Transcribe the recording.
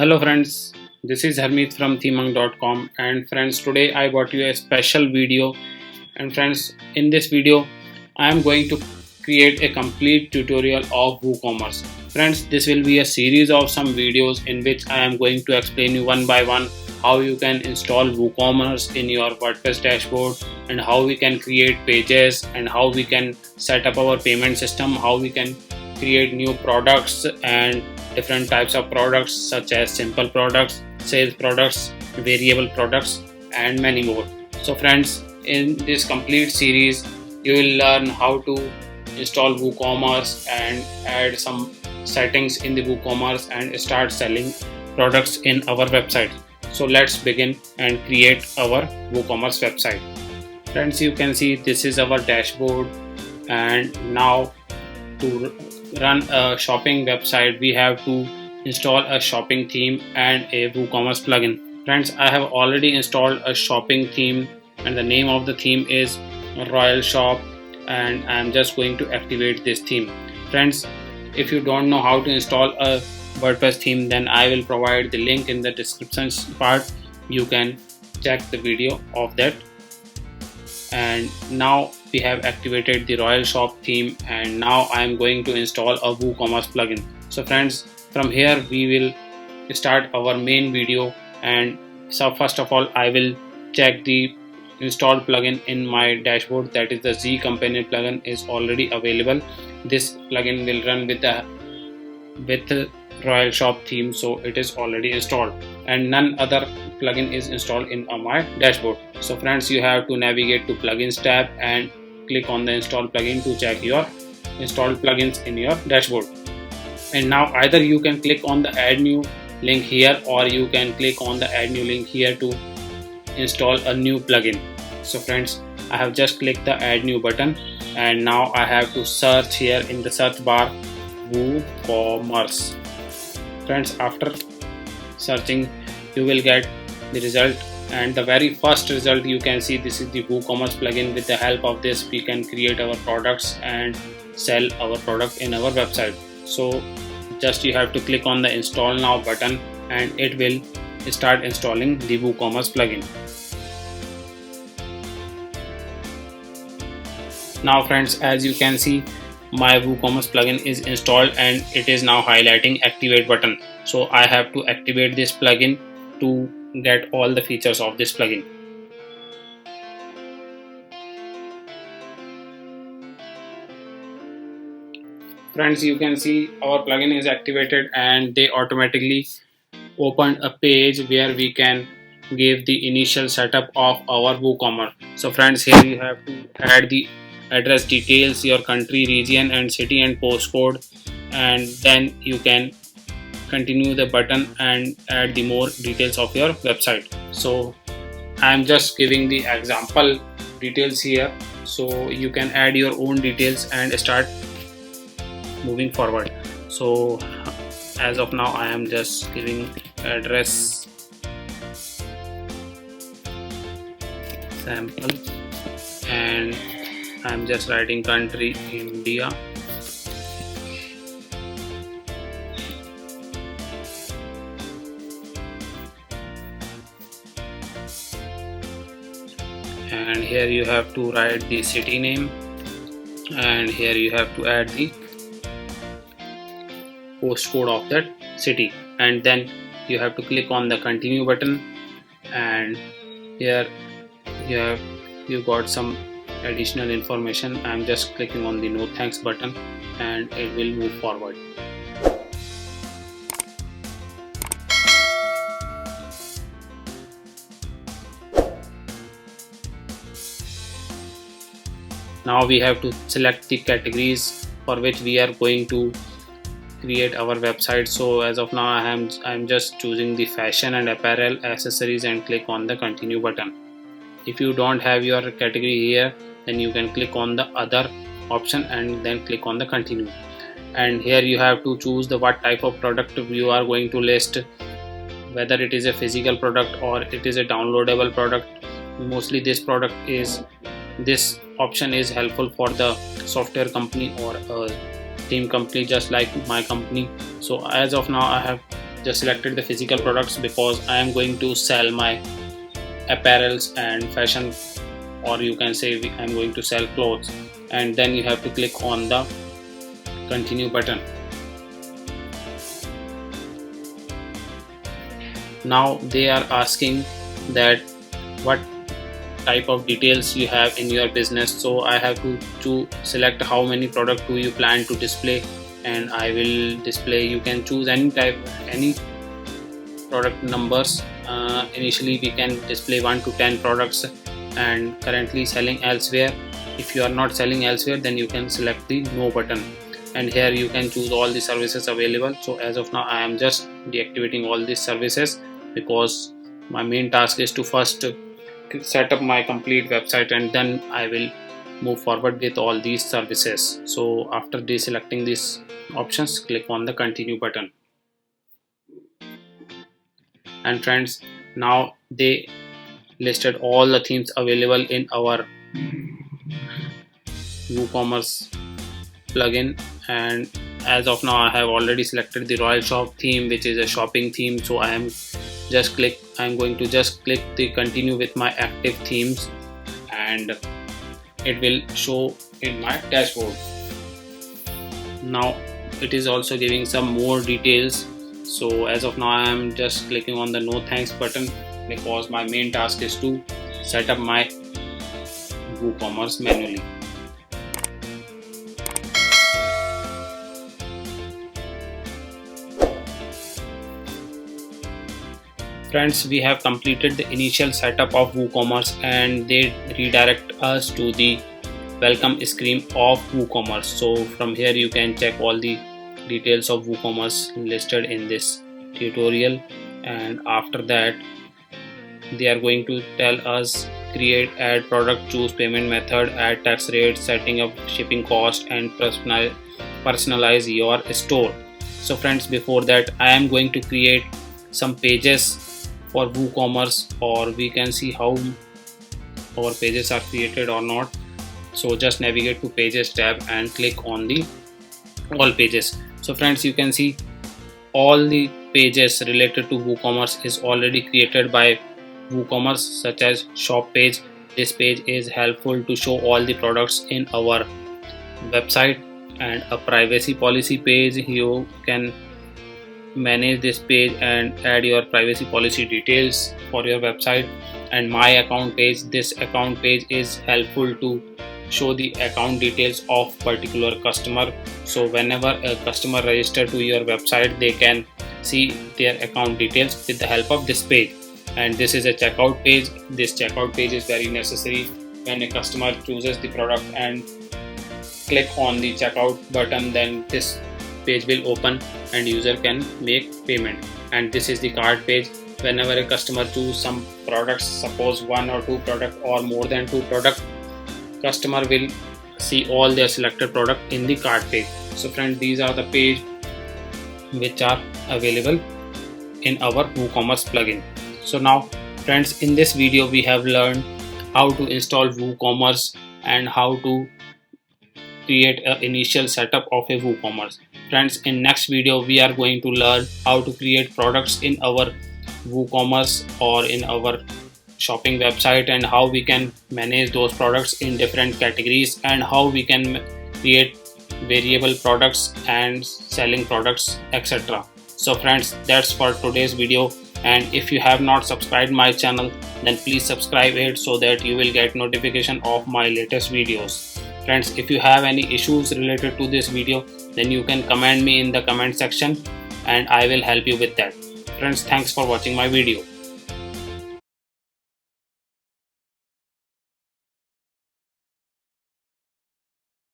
Hello friends, this is Harmeet from themung.com, and friends, today I brought you a special video. And friends, in this video I am going to create a complete tutorial of WooCommerce. Friends, this will be a series of some videos in which I am going to explain you one by one how you can install WooCommerce in your WordPress dashboard, and how we can create pages, and how we can set up our payment system, how we can create new products and different types of products such as simple products, sales products, variable products, and many more. So friends, in this complete series you will learn how to install WooCommerce and add some settings in the WooCommerce and start selling products in our website. So let's begin and create our WooCommerce website. Friends, you can see this is our dashboard, and now to run a shopping website we have to install a shopping theme and a WooCommerce plugin. Friends, I have already installed a shopping theme, and the name of the theme is Royal Shop, and I am just going to activate this theme. Friends, if you don't know how to install a WordPress theme, then I will provide the link in the description part. You can check the video of that. And now we have activated the Royal Shop theme, and now I am going to install a WooCommerce plugin. So friends, from here we will start our main video. And so first of all I will check the installed plugin in my dashboard, that is the Z Companion plugin is already available. This plugin will run with the Royal Shop theme, so it is already installed, and none other plugin is installed in my dashboard. So friends, you have to navigate to plugins tab and click on the install plugin to check your installed plugins in your dashboard. And now either you can click on the add new link here, or you can click on the add new link here to install a new plugin. So friends, I have just clicked the add new button, and now I have to search here in the search bar WooCommerce. Friends, after searching you will get the result, and the very first result you can see this is the WooCommerce plugin. With the help of this we can create our products and sell our product in our website. So just you have to click on the install now button, and it will start installing the WooCommerce plugin. Now friends, as you can see, my WooCommerce plugin is installed and it is now highlighting activate button. So I have to activate this plugin to get all the features of this plugin. Friends, you can see our plugin is activated, and they automatically opened a page where we can give the initial setup of our WooCommerce. So friends, here you have to add the address details, your country, region and city and postcode, and then you can continue the button and add the more details of your website. So I am just giving the example details here, so you can add your own details and start moving forward. So as of now I am just giving address sample, and I'm just writing country India, and here you have to write the city name, and here you have to add the postcode of that city, and then you have to click on the continue button, and here you got some additional information. I'm just clicking on the no thanks button, and it will move forward. Now we have to select the categories for which we are going to create our website. So as of now I'm just choosing the fashion and apparel accessories and click on the continue button. If you don't have your category here, then you can click on the other option and then click on the continue, and here you have to choose the what type of product you are going to list, whether it is a physical product or it is a downloadable product. Mostly this option is helpful for the software company or a theme company just like my company. So as of now I have just selected the physical products because I am going to sell my apparels and fashion, or you can say I'm going to sell clothes. And then you have to click on the continue button. Now they are asking that what type of details you have in your business, so I have to select how many product do you plan to display, and I will display. You can choose any type, any product numbers. Initially we can display 1 to 10 products and currently selling elsewhere. If you are not selling elsewhere, then you can select the no button, and here you can choose all the services available. So as of now I am just deactivating all these services because my main task is to first set up my complete website, and then I will move forward with all these services. So after deselecting these options, click on the continue button. And friends, now they listed all the themes available in our WooCommerce plugin, and as of now I have already selected the Royal Shop theme, which is a shopping theme. So I'm going to just click the continue with my active themes, and it will show in my dashboard. Now it is also giving some more details. So as of now I am just clicking on the no thanks button because my main task is to set up my WooCommerce manually. Friends, we have completed the initial setup of WooCommerce, and they redirect us to the welcome screen of WooCommerce. So from here you can check all the details of WooCommerce listed in this tutorial, and after that they are going to tell us create, add product, choose payment method, add tax rate, setting up shipping cost, and personalize your store. So friends, before that I am going to create some pages for WooCommerce, or we can see how our pages are created or not. So just navigate to pages tab and click on the all pages. So friends, you can see all the pages related to WooCommerce is already created by WooCommerce, such as shop page. This page is helpful to show all the products in our website, and a privacy policy page. You can manage this page and add your privacy policy details for your website. And my account page, this account page is helpful to show the account details of particular customer. So whenever a customer registers to your website, they can see their account details with the help of this page. And this is a checkout page. This checkout page is very necessary when a customer chooses the product and click on the checkout button, then this page will open and user can make payment. And this is the cart page. Whenever a customer choose some products, suppose 1 or 2 product or more than 2 product, customer will see all their selected product in the cart page. So friends, these are the page which are available in our WooCommerce plugin. So now friends, in this video we have learned how to install WooCommerce and how to create an initial setup of a WooCommerce. Friends, in next video we are going to learn how to create products in our WooCommerce or in our shopping website, and how we can manage those products in different categories, and how we can create variable products and selling products, etc. So friends, that's for today's video, and if you have not subscribed my channel, then please subscribe it so that you will get notification of my latest videos. Friends, if you have any issues related to this video, then you can comment me in the comment section and I will help you with that. Friends, thanks for watching my video.